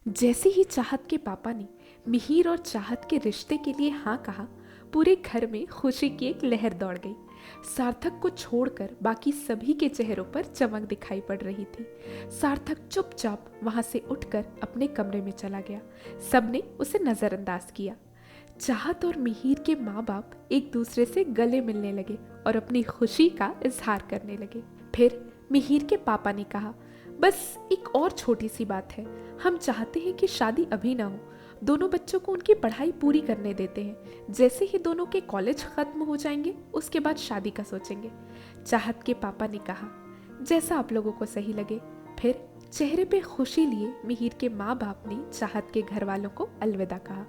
जैसे ही चाहत के पापा ने मिहिर और चाहत के रिश्ते के लिए हाँ कहा, पूरे घर में खुशी की एक लहर दौड़ गई। सार्थक को छोड़कर बाकी सभी के चेहरों पर चमक दिखाई पड़ रही थी। सार्थक चुपचाप वहां से उठकर अपने कमरे में चला गया। सबने उसे नजरअंदाज किया। चाहत और मिहिर के माँ बाप एक दूसरे से गले मिलने लगे और अपनी खुशी का इजहार करने लगे। फिर मिहिर के पापा ने कहा, बस एक और छोटी सी बात है। हम चाहते हैं कि शादी अभी ना हो, दोनों बच्चों को उनकी पढ़ाई पूरी करने देते हैं। जैसे ही दोनों के कॉलेज खत्म हो जाएंगे उसके बाद शादी का सोचेंगे। चाहत के पापा ने कहा, जैसा आप लोगों को सही लगे। फिर चेहरे पे खुशी लिए मिहिर के माँ बाप ने चाहत के घर वालों को अलविदा कहा।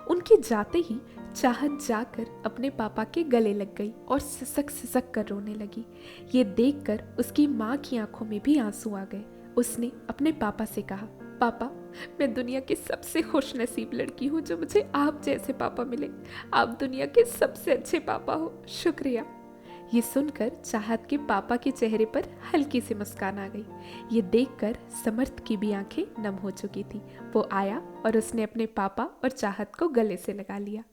उनके जाते ही चाहत जाकर अपने पापा के गले लग गई और सिसक सिसक कर रोने लगी। ये देखकर उसकी माँ की आंखों में भी आंसू आ गए। उसने अपने पापा से कहा, पापा, मैं दुनिया की सबसे खुश नसीब लड़की हूँ जो मुझे आप जैसे पापा मिले। आप दुनिया के सबसे अच्छे पापा हो, शुक्रिया। ये सुनकर चाहत के पापा के चेहरे पर हल्की सी मुस्कान आ गई। ये देखकर समर्थ की भी आंखें नम हो चुकी थी। वो आया और उसने अपने पापा और चाहत को गले से लगा लिया।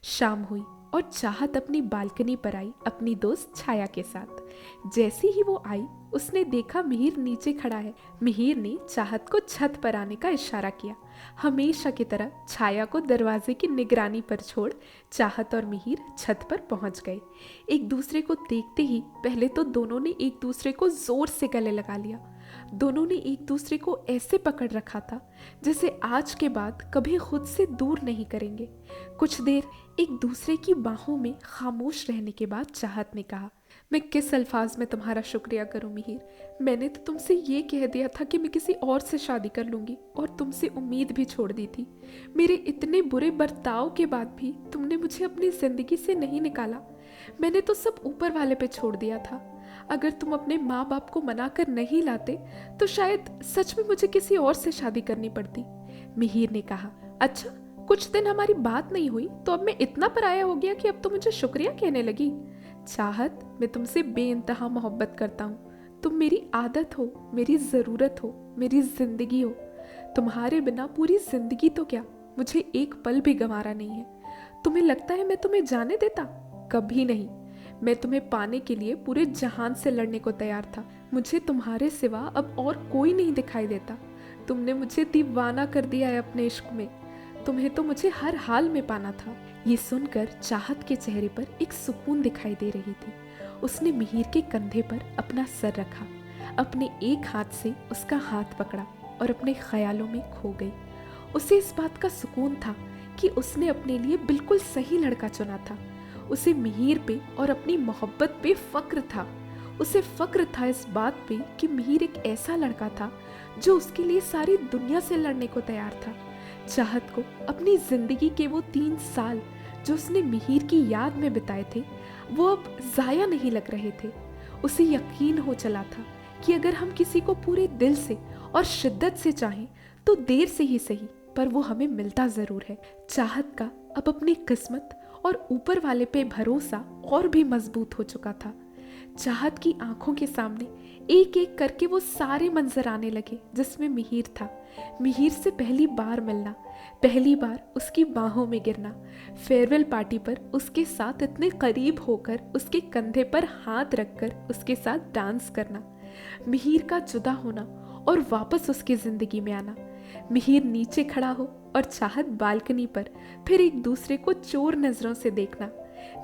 शाम हुई और चाहत अपनी बालकनी पर आई अपनी दोस्त छाया के साथ। जैसे ही वो आई उसने देखा मिहिर नीचे खड़ा है। मिहिर ने चाहत को छत पर आने का इशारा किया। हमेशा की तरह छाया को दरवाजे की निगरानी पर छोड़ चाहत और मिहिर छत पर पहुंच गए। एक दूसरे को देखते ही पहले तो दोनों ने एक दूसरे को जोर से गले लगा लिया। दोनों ने एक दूसरे को ऐसे पकड़ रखा था जैसे आज के बाद कभी खुद से दूर नहीं करेंगे। कुछ देर एक दूसरे की बाहों में खामोश रहने के बाद चाहत ने कहा, मैं किस अल्फाज में तुम्हारा शुक्रिया करूं मिहिर। मैंने तो तुमसे ये कह दिया था कि मैं किसी और से शादी कर लूंगी और तुमसे उम्मीद भी छोड़ दी थी। मेरे इतने बुरे बर्ताव के बाद भी तुमने मुझे अपनी जिंदगी से नहीं निकाला। मैंने तो सब ऊपर वाले पे छोड़ दिया था। अगर तुम अपने माँ बाप को मना कर नहीं लाते तो शायद सच में मुझे किसी और से शादी करनी पड़ती। मिहिर ने कहा, अच्छा, कुछ दिन हमारी बात नहीं हुई तो अब मैं इतना पराया हो गया कि अब तो मुझे शुक्रिया कहने लगी। चाहत, मैं तुमसे बेइंतहा मोहब्बत करता हूँ। तुम मेरी आदत हो, मेरी ज़रूरत हो, मेरी जिंदगी हो। तुम्हारे बिना पूरी जिंदगी तो क्या, मुझे एक पल भी गंवारा नहीं है। तुम्हें लगता है मैं तुम्हें जाने देता? कभी नहीं। मैं तुम्हें पाने के लिए पूरे जहान से लड़ने को तैयार था। मुझे तुम्हारे सिवा अब और कोई नहीं दिखाई देता। तुमने मुझे दीवाना कर दिया है अपने इश्क में। तुम्हें तो मुझे हर हाल में पाना था। ये सुनकर चाहत के चेहरे पर एक सुकून दिखाई दे रही थी। उसने मिहिर के कंधे पर अपना सर रखा, अपने एक हाथ से उसका हाथ पकड़ा और अपने ख्यालों में खो गई। उसे इस बात का सुकून था कि उसने अपने लिए बिल्कुल सही लड़का चुना था। उसे मिहिर पे और अपनी मोहब्बत पे फक्र था। उसे फक्र था इस बात पे कि मिहिर एक ऐसा लड़का था जो उसके लिए सारी दुनिया से लड़ने को तैयार था। चाहत को अपनी जिंदगी के वो 3 साल जो उसने मिहिर की याद में बिताए थे वो अब जाया नहीं लग रहे थे। उसे यकीन हो चला था कि अगर हम किसी को पूरे दिल से और शिद्दत से चाहें तो देर से ही सही पर वो हमें मिलता जरूर है। चाहत का अब अपनी किस्मत और ऊपर वाले पे भरोसा और भी मजबूत हो चुका था। चाहत की आंखों के सामने एक एक करके वो सारे मंजर आने लगे जिसमें मिहिर था। मिहिर से पहली बार मिलना, पहली बार उसकी बाहों में गिरना, फेयरवेल पार्टी पर उसके साथ इतने करीब होकर उसके कंधे पर हाथ रखकर उसके साथ डांस करना, मिहिर का जुदा होना और वापस उसकी जिंदगी में आना। मिहिर नीचे खड़ा हो और चाहत बालकनी पर, फिर एक दूसरे को चोर नजरों से देखना,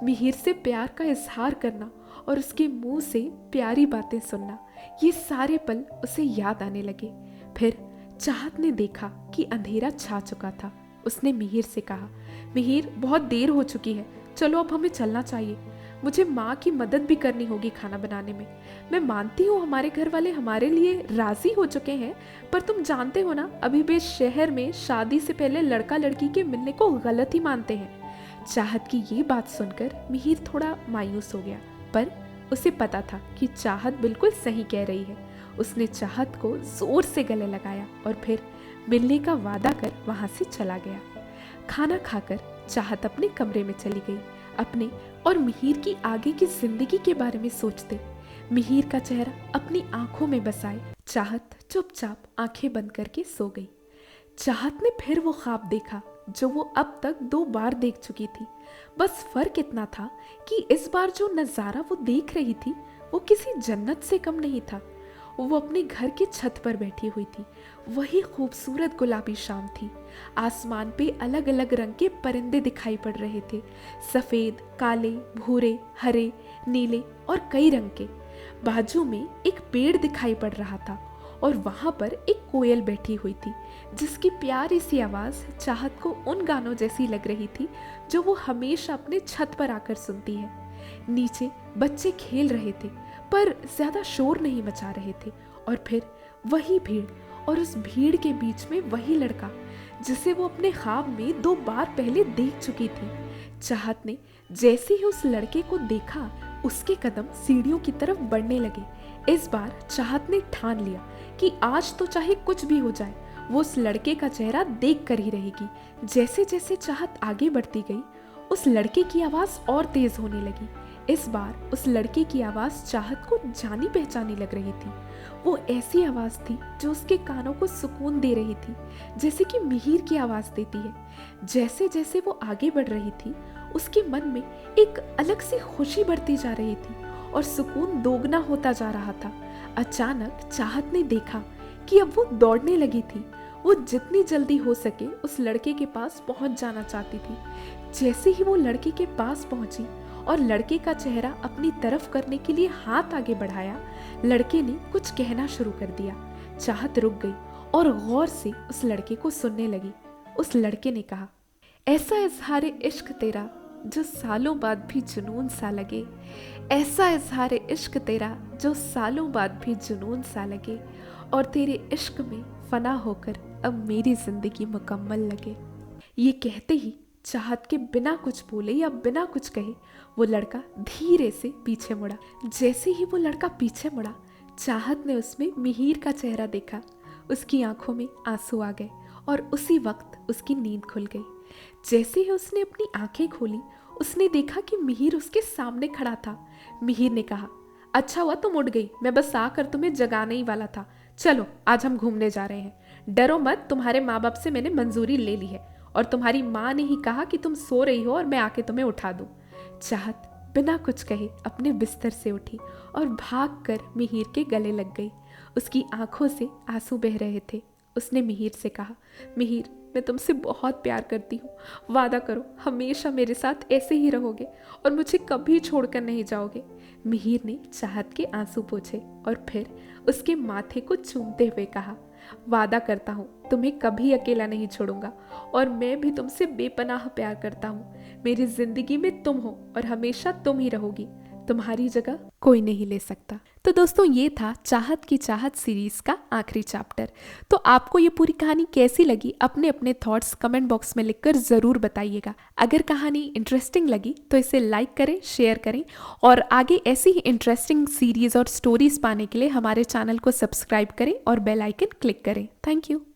मिहिर से प्यार का इजहार करना और उसके मुंह से प्यारी बातें सुनना, ये सारे पल उसे याद आने लगे। फिर चाहत ने देखा कि अंधेरा छा चुका था। उसने मिहिर से कहा, मिहिर, बहुत देर हो चुकी है, चलो अब हमें चलना चाहिए। मुझे माँ की मदद भी करनी होगी खाना बनाने में। मैं मानती हूँ हमारे घर वाले हमारे लिए राजी हो चुके हैं, पर तुम जानते हो ना, अभी भी शहर में शादी से पहले लड़का लड़की के मिलने को गलत ही मानते हैं। चाहत की ये बात सुनकर मिहिर थोड़ा मायूस हो गया, पर उसे पता था कि चाहत बिल्कुल सही कह रही है। उसने चाहत को जोर से गले लगाया और फिर मिलने का वादा कर वहां से चला गया। खाना खाकर चाहत अपने कमरे में चली गई, अपने और मिहिर की आगे की जिंदगी के बारे में सोचते। मिहिर का चेहरा अपनी आंखों में बसाए चाहत चुपचाप आंखें बंद करके सो गई। चाहत ने फिर वो ख्वाब देखा जो वो अब तक 2 बार देख चुकी थी। बस फर्क इतना था कि इस बार जो नज़ारा वो देख रही थी वो किसी जन्नत से कम नहीं था। वो अपने घर की छत पर बैठी हुई थी। वही खूबसूरत गुलाबी शाम थी। आसमान पे अलग अलग रंग के परिंदे दिखाई पड़ रहे थे, सफ़ेद, काले, भूरे, हरे, नीले और कई रंग के। बाजू में एक पेड़ दिखाई पड़ रहा था और वहां पर एक कोयल बैठी हुई थी जिसकी प्यारी सी आवाज़ चाहत को उन गानों जैसी लग रही थी जो वो हमेशा अपने छत पर आकर सुनती है। नीचे बच्चे खेल रहे थे पर ज्यादा शोर नहीं मचा रहे थे। और फिर वही भीड़, और उस भीड़ के बीच में वही लड़का जिसे वो अपने ख्वाब में 2 बार पहले देख चुकी थी। चाहत ने जैसे ही उस लड़के को देखा उसके कदम सीढ़ियों की तरफ बढ़ने लगे। इस बार चाहत ने ठान लिया कि आज तो चाहे कुछ भी हो जाए वो उस लड़के का चेहरा देख कर ही रहेगी। जैसे जैसे चाहत आगे बढ़ती गई उस लड़के की आवाज़ और तेज होने लगी। इस बार उस लड़के की आवाज़ चाहत को जानी पहचानी लग रही थी। वो ऐसी आवाज़ थी जो उसके कानों को सुकून दे रही थी, जैसे कि मिहिर की आवाज़ देती है। जैसे जैसे वो आगे बढ़ रही थी उसके मन में एक अलग सी खुशी बढ़ती जा रही थी और सुकून दोगुना होता जा रहा था। अचानक चाहत ने देखा कि अब वो दौड़ने लगी थी। वो जितनी जल्दी हो सके उस लड़के के पास पहुंच जाना चाहती थी। जैसे ही वो लड़के के पास पहुंची और लड़के का चेहरा अपनी तरफ करने के लिए हाथ आगे बढ़ाया, लड़के ने कुछ कहना शुरू कर दिया। चाहत रुक गई और गौर से उस लड़के को सुनने लगी। उस लड़के ने कहा, ऐसा इजहार इश्क तेरा जो सालों बाद भी जुनून सा लगे, ऐसा इजहार इश्क तेरा जो सालों बाद भी जुनून सा लगे, और तेरे इश्क में फना होकर अब मेरी जिंदगी मुकम्मल लगे। ये कहते ही चाहत के बिना कुछ बोले या बिना कुछ कहे वो लड़का धीरे से पीछे मुड़ा। जैसे ही वो लड़का पीछे मुड़ा चाहत ने उसमें मिहिर का चेहरा देखा। उसकी आंखों में आंसू आ गए और उसी वक्त उसकी नींद खुल गई। जैसे ही उसने अपनी आंखें खोली उसने देखा कि मिहिर उसके सामने खड़ा था। मिहिर ने कहा, अच्छा हुआ तुम उठ गई, मैं बस आकर तुम्हें जगाने ही वाला था। चलो आज हम घूमने जा रहे हैं। डरो मत, तुम्हारे माँ बाप से मैंने मंजूरी ले ली है और तुम्हारी माँ ने ही कहा कि तुम सो रही हो और मैं आके तुम्हें उठा दूँ। चाहत बिना कुछ कहे अपने बिस्तर से उठी और भागकर मिहिर के गले लग गई। उसकी आंखों से आंसू बह रहे थे। उसने मिहिर से कहा, मिहिर मैं तुमसे बहुत प्यार करती हूँ, वादा करो हमेशा मेरे साथ ऐसे ही रहोगे और मुझे कभी छोड़कर नहीं जाओगे। मिहिर ने चाहत के आंसू पोंछे और फिर उसके माथे को चूमते हुए कहा, वादा करता हूँ तुम्हें कभी अकेला नहीं छोड़ूंगा और मैं भी तुमसे बेपनाह प्यार करता हूँ। मेरी जिंदगी में तुम हो और हमेशा तुम ही रहोगी। तुम्हारी जगह कोई नहीं ले सकता। तो दोस्तों ये था चाहत की चाहत सीरीज का आखिरी चैप्टर। तो आपको ये पूरी कहानी कैसी लगी अपने अपने थॉट्स कमेंट बॉक्स में लिखकर ज़रूर बताइएगा। अगर कहानी इंटरेस्टिंग लगी तो इसे लाइक करें, शेयर करें और आगे ऐसी ही इंटरेस्टिंग सीरीज और स्टोरीज पाने के लिए हमारे चैनल को सब्सक्राइब करें और बेल आइकन क्लिक करें। Thank you.